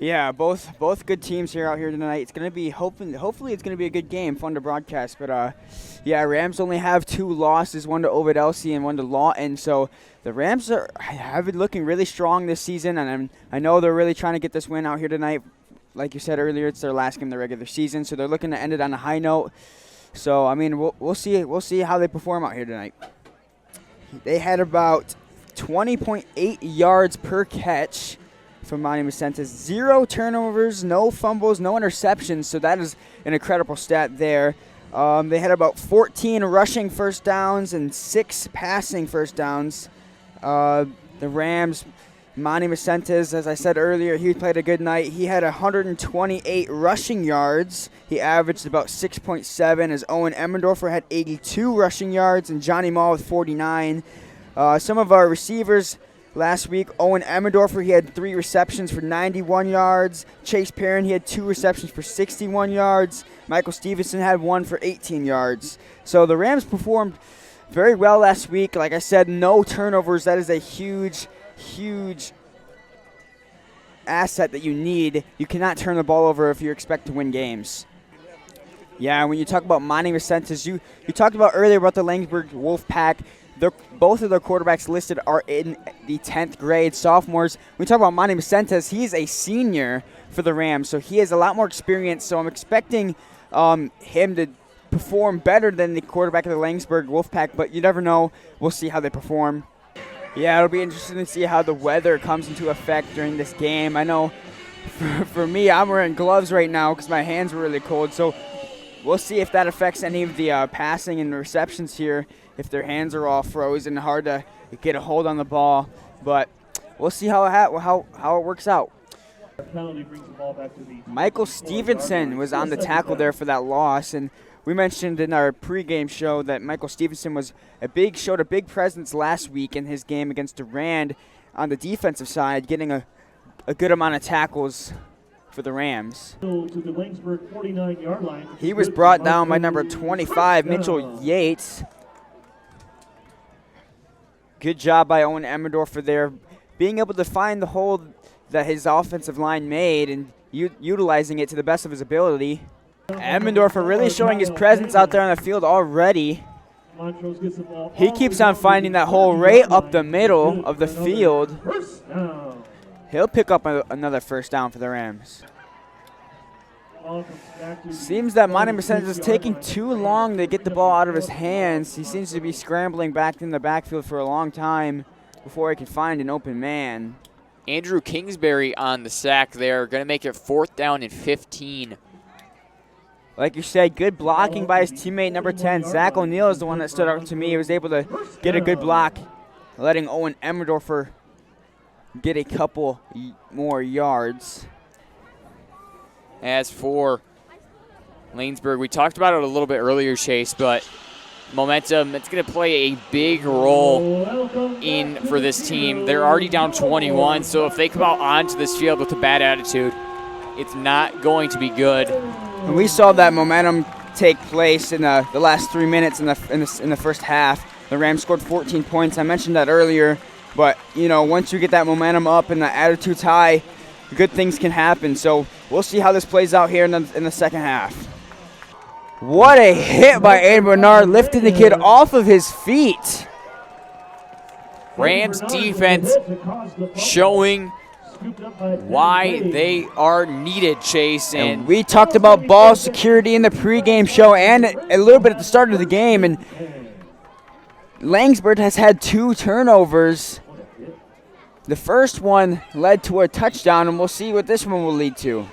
Yeah, both good teams here out here tonight. It's gonna be hopefully it's gonna be a good game, fun to broadcast. But yeah, Rams only have 2 losses, one to Ovid Elsie and one to Lawton. So the Rams have been looking really strong this season, and I know they're really trying to get this win out here tonight. Like you said earlier, it's their last game of the regular season, so they're looking to end it on a high note. So I mean, we'll see how they perform out here tonight. They had about 20.8 yards per catch from Monument-Centes. 0 turnovers, no fumbles, no interceptions, so that is an incredible stat there. They had about 14 rushing first downs and 6 passing first downs. The Rams, Monument-Centes, as I said earlier, he played a good night. He had 128 rushing yards. He averaged about 6.7, as Owen Emmendorfer had 82 rushing yards and Johnny Mall with 49. Some of our receivers last week, Owen Emmendorfer, he had 3 receptions for 91 yards. Chase Perrin, he had 2 receptions for 61 yards. Michael Stevenson had 1 for 18 yards. So the Rams performed very well last week. Like I said, no turnovers. That is a huge asset that you need. You cannot turn the ball over if you expect to win games. Yeah, when you talk about Monument-Centes, you talked about earlier about the Langsburg Wolfpack. Both of their quarterbacks listed are in the 10th grade, sophomores. When we talk about Monument-Centes, he's a senior for the Rams, so he has a lot more experience. So I'm expecting him to perform better than the quarterback of the Langsburg Wolfpack, but you never know. We'll see how they perform. Yeah, it'll be interesting to see how the weather comes into effect during this game. I know for me, I'm wearing gloves right now because my hands were really cold, so we'll see if that affects any of the passing and receptions here, if their hands are all frozen, hard to get a hold on the ball. But we'll see how it works out. Michael Stevenson was on the tackle there for that loss, and we mentioned in our pregame show that Michael Stevenson showed a big presence last week in his game against Durand on the defensive side, getting a good amount of tackles for the Rams. He was brought down by number 25, Mitchell Yates. Good job by Owen Emmendorfer there, being able to find the hole that his offensive line made and utilizing it to the best of his ability. Emmendorfer really showing his presence out there on the field already. He keeps on finding that hole right up the middle of the field. He'll pick up another first down for the Rams. Seems that Monument-Centes is taking too long to get the ball out of his hands. He seems to be scrambling back in the backfield for a long time before he can find an open man. Andrew Kingsbury on the sack there, going to make it 4th down and 15. Like you said, good blocking by his teammate number 10. Zach O'Neill is the one that stood out to me. He was able to get a good block, letting Owen Emmendorfer get a couple more yards. As for Lanesburg, we talked about it a little bit earlier, Chase, but momentum, it's going to play a big role in for this team. They're already down 21, so if they come out onto this field with a bad attitude, it's not going to be good. And we saw that momentum take place in the last 3 minutes in the first half. The Rams scored 14 points. I mentioned that earlier, but once you get that momentum up and the attitude's high, good things can happen. So we'll see how this plays out here in the second half. What a hit by Aiden Bernard, lifting the kid off of his feet. Rams defense showing why they are needed, Chase. And we talked about ball security in the pregame show and a little bit at the start of the game. And Langsburg has had 2 turnovers. The first one led to a touchdown, and we'll see what this one will lead to.